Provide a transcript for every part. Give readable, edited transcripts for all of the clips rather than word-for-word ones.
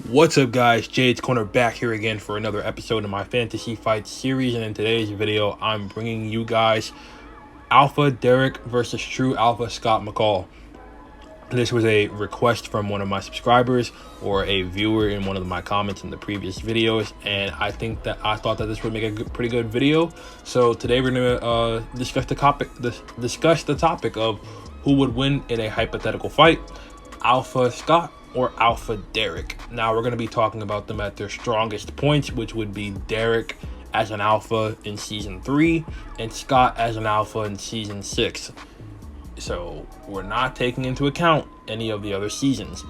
What's up, guys? Jades Corner back here again for another episode of my Fantasy Fight series, and in today's video I'm bringing you guys Alpha Derek versus True Alpha Scott McCall. This was a request from one of my subscribers or a viewer in one of my comments in the previous videos, and I thought that this would make a pretty good video. So today we're gonna discuss the topic of who would win in a hypothetical fight, Alpha Scott or Alpha Derek. Now we're going to be talking about them at their strongest points, which would be Derek as an alpha in season 3 and Scott as an alpha in season 6. So we're not taking into account any of the other seasons.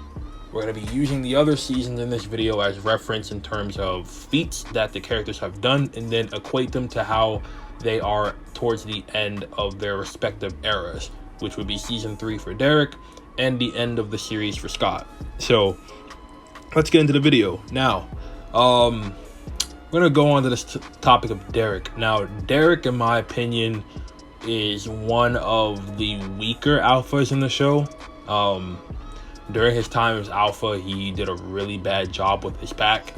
We're going to be using the other seasons in this video as reference in terms of feats that the characters have done, and then equate them to how they are towards the end of their respective eras, which would be season 3 for Derek and the end of the series for Scott. So let's get into the video now. We're gonna go on to this topic of Derek. Now, Derek, in my opinion, is one of the weaker alphas in the show. During his time as alpha, he did a really bad job with his pack.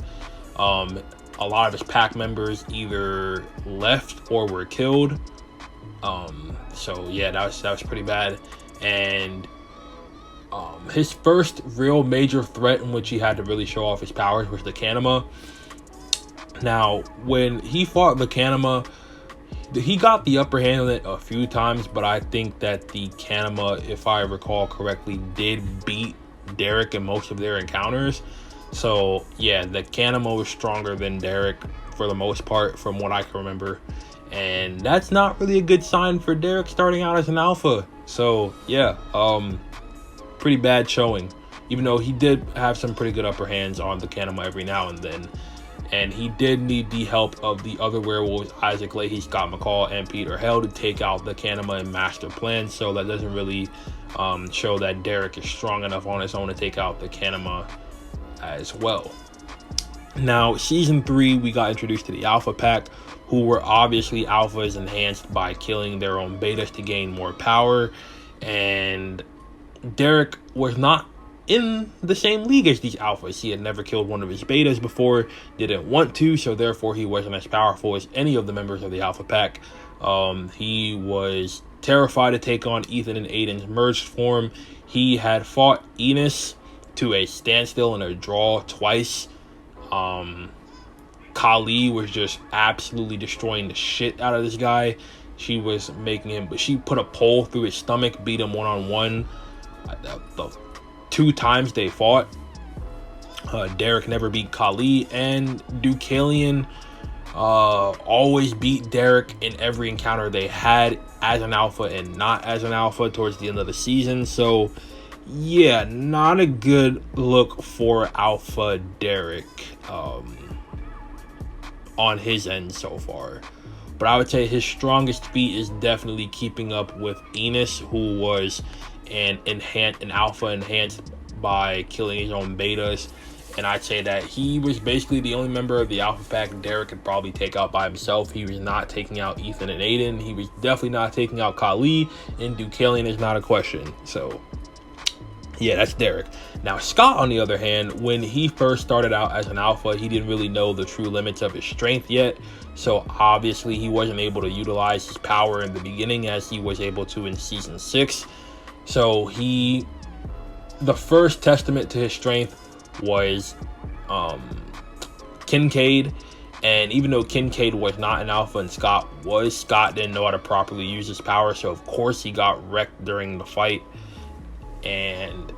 A lot of his pack members either left or were killed. So yeah, that was pretty bad. And his first real major threat in which he had to really show off his powers was the Kanema. Now, when he fought the Kanema, he got the upper hand on it a few times, but I think that the Kanema, if I recall correctly, did beat Derek in most of their encounters. So yeah, the Kanema was stronger than Derek for the most part, from what I can remember. And that's not really a good sign for Derek starting out as an alpha. So yeah, pretty bad showing, even though he did have some pretty good upper hands on the Kanema every now and then. And he did need the help of the other werewolves, Isaac Leahy, Scott McCall, and Peter Hale, to take out the Kanema and Master Plan. So that doesn't really show that Derek is strong enough on his own to take out the Kanema as well. Now, season 3, we got introduced to the Alpha Pack, who were obviously alphas enhanced by killing their own betas to gain more power. And Derek was not in the same league as these alphas. He had never killed one of his betas before, didn't want to, so therefore he wasn't as powerful as any of the members of the Alpha Pack. He was terrified to take on Ethan and Aiden's merged form. He had fought Enos to a standstill and a draw twice. Kali was just absolutely destroying the shit out of this guy. She was making him, but she put a pole through his stomach, beat him one-on-one. The 2 times they fought, Derek never beat Kali, and Deucalion always beat Derek in every encounter they had as an alpha and not as an alpha towards the end of the season. So yeah, not a good look for Alpha Derek on his end so far. But I would say his strongest feat is definitely keeping up with Enos, who was an alpha enhanced by killing his own betas. And I'd say that he was basically the only member of the Alpha Pack Derek could probably take out by himself. He was not taking out Ethan and Aiden. He was definitely not taking out Kali, and Deucalion is not a question. So yeah, that's Derek. Now, Scott, on the other hand, when he first started out as an alpha, he didn't really know the true limits of his strength yet. So obviously he wasn't able to utilize his power in the beginning as he was able to in season 6. So the first testament to his strength was Kincaid. And even though Kincaid was not an alpha and Scott was, Scott didn't know how to properly use his power. So of course he got wrecked during the fight. And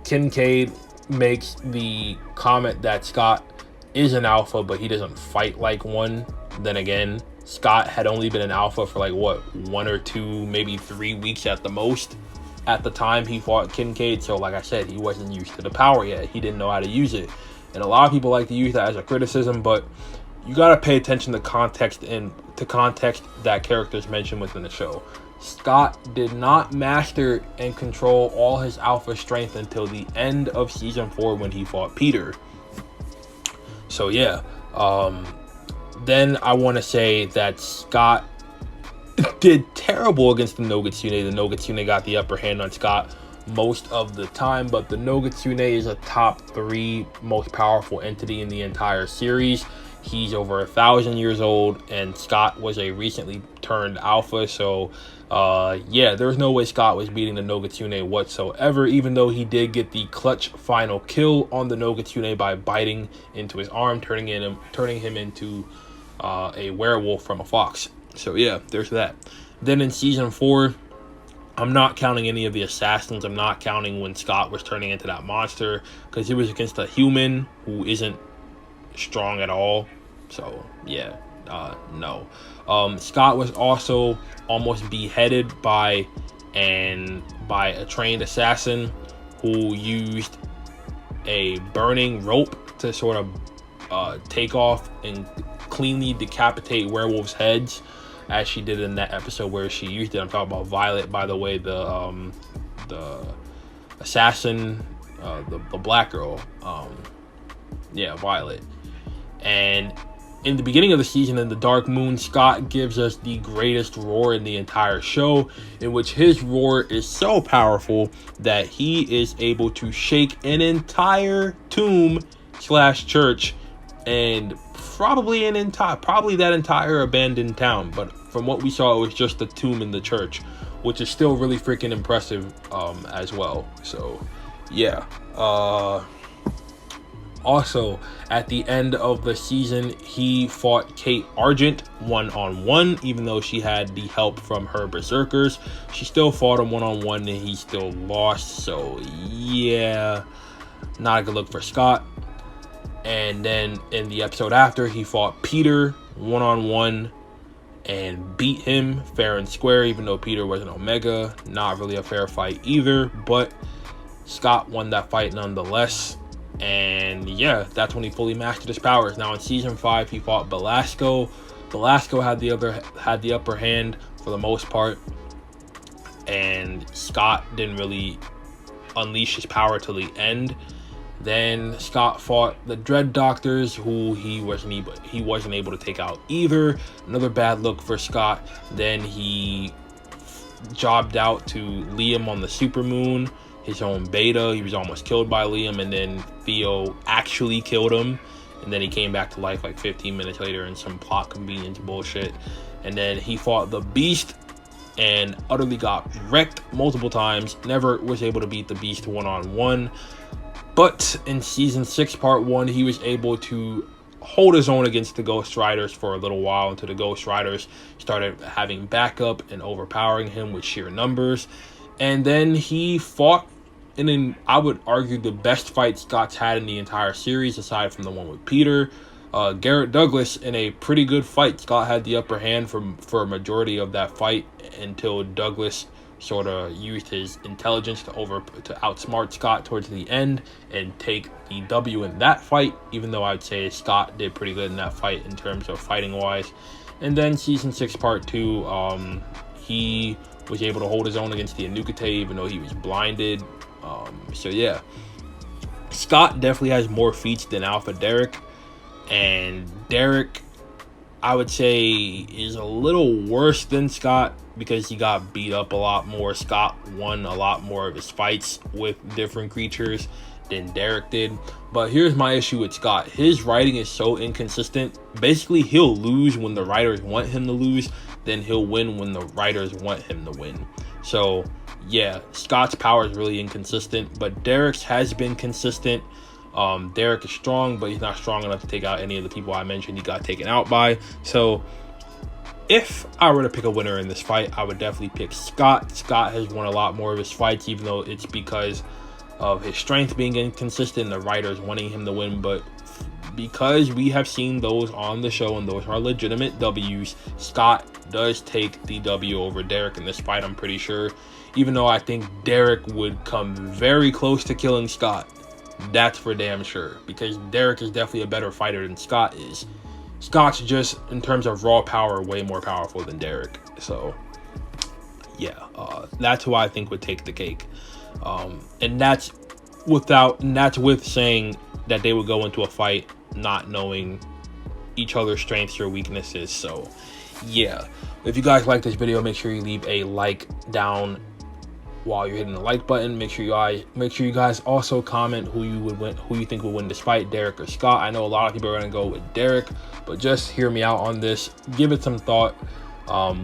Kincaid makes the comment that Scott is an alpha, but he doesn't fight like one. Then again, Scott had only been an alpha for like, what, 1 or 2, maybe 3 weeks at the most at the time he fought Kincaid. So like I said, he wasn't used to the power yet. He didn't know how to use it. And a lot of people like to use that as a criticism, but you got to pay attention to context that characters mentioned within the show. Scott did not master and control all his alpha strength until the end of season 4 when he fought Peter. So yeah, then I want to say that Scott did terrible against the Nogatsune. The Nogatsune got the upper hand on Scott most of the time, but the Nogatsune is a top 3 most powerful entity in the entire series. He's over 1,000 years old, and Scott was a recently turned alpha, so yeah, there's no way Scott was beating the Nogatsune whatsoever, even though he did get the clutch final kill on the Nogatsune by biting into his arm, turning him into a werewolf from a fox. So yeah, there's that. Then in season 4, I'm not counting any of the assassins. I'm not counting when Scott was turning into that monster, because it was against a human who isn't strong at all. So yeah, no. Scott was also almost beheaded by a trained assassin who used a burning rope to sort of take off and cleanly decapitate werewolves' heads, as she did in that episode where she used it. I'm talking about Violet, by the way, the assassin, the black girl. Yeah, Violet. And in the beginning of the season, in the Dark Moon, Scott gives us the greatest roar in the entire show, in which his roar is so powerful that he is able to shake an entire tomb / church, and probably that entire abandoned town. But from what we saw, it was just the tomb in the church, which is still really freaking impressive as well. So yeah. Also, at the end of the season, he fought Kate Argent one-on-one, even though she had the help from her berserkers. She still fought him one-on-one, and he still lost. So yeah, not a good look for Scott. And then in the episode after, he fought Peter one-on-one and beat him fair and square, even though Peter was an Omega. Not really a fair fight either, but Scott won that fight nonetheless. And yeah, that's when he fully mastered his powers. Now in season 5, he fought Belasco. Belasco had the upper hand for the most part, and Scott didn't really unleash his power till the end. Then Scott fought the Dread Doctors, who he wasn't able to take out either. Another bad look for Scott. Then he jobbed out to Liam on the Supermoon, his own beta. He was almost killed by Liam, and then Theo actually killed him, and then he came back to life like 15 minutes later in some plot convenience bullshit. And then he fought the Beast and utterly got wrecked multiple times. Never was able to beat the Beast one-on-one. But in season 6 part 1, he was able to hold his own against the Ghost Riders for a little while, until the Ghost Riders started having backup and overpowering him with sheer numbers. And then he fought in, I would argue, the best fight Scott's had in the entire series, aside from the one with Peter. Garrett Douglas in a pretty good fight. Scott had the upper hand for a majority of that fight, until Douglas sort of used his intelligence to outsmart Scott towards the end and take the W in that fight, even though I'd say Scott did pretty good in that fight in terms of fighting wise. And then season 6 part 2, he was able to hold his own against the Anukate, even though he was blinded. So yeah, Scott definitely has more feats than Alpha Derek, and Derek, I would say, is a little worse than Scott because he got beat up a lot more. Scott won a lot more of his fights with different creatures than Derek did. But here's my issue with Scott. His writing is so inconsistent. Basically, he'll lose when the writers want him to lose, then he'll win when the writers want him to win. So yeah, Scott's power is really inconsistent, but Derek's has been consistent. Derek is strong, but he's not strong enough to take out any of the people I mentioned he got taken out by. So if I were to pick a winner in this fight, I would definitely pick Scott. Scott has won a lot more of his fights, even though it's because of his strength being inconsistent, the writers wanting him to win. But because we have seen those on the show and those are legitimate W's, Scott does take the W over Derek in this fight, I'm pretty sure. Even though I think Derek would come very close to killing Scott. That's for damn sure, because Derek is definitely a better fighter than Scott is. Scott's just, in terms of raw power, way more powerful than Derek. So yeah, that's who I think would take the cake. And that's with saying that they would go into a fight not knowing each other's strengths or weaknesses. So yeah, if you guys like this video, make sure you leave a like down while you're hitting the like button. Make sure you guys also comment who you think will win this fight, Derek or Scott. I know a lot of people are going to go with Derek, but just hear me out on this. Give it some thought.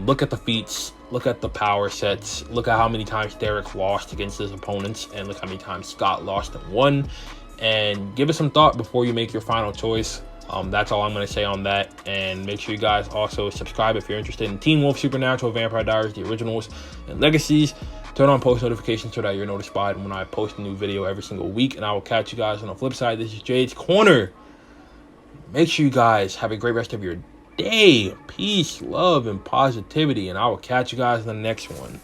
Look at the feats, look at the power sets, look at how many times Derek lost against his opponents, and look how many times Scott lost and won, and give it some thought before you make your final choice. That's all I'm going to say on that. And make sure you guys also subscribe if you're interested in Teen Wolf, Supernatural, Vampire Diaries, the originals, and Legacies. Turn on post notifications so that you're notified when I post a new video every single week. And I will catch you guys on the flip side. This is Jades Corner. Make sure you guys have a great rest of your day. Peace, love, and positivity. And I will catch you guys in the next one.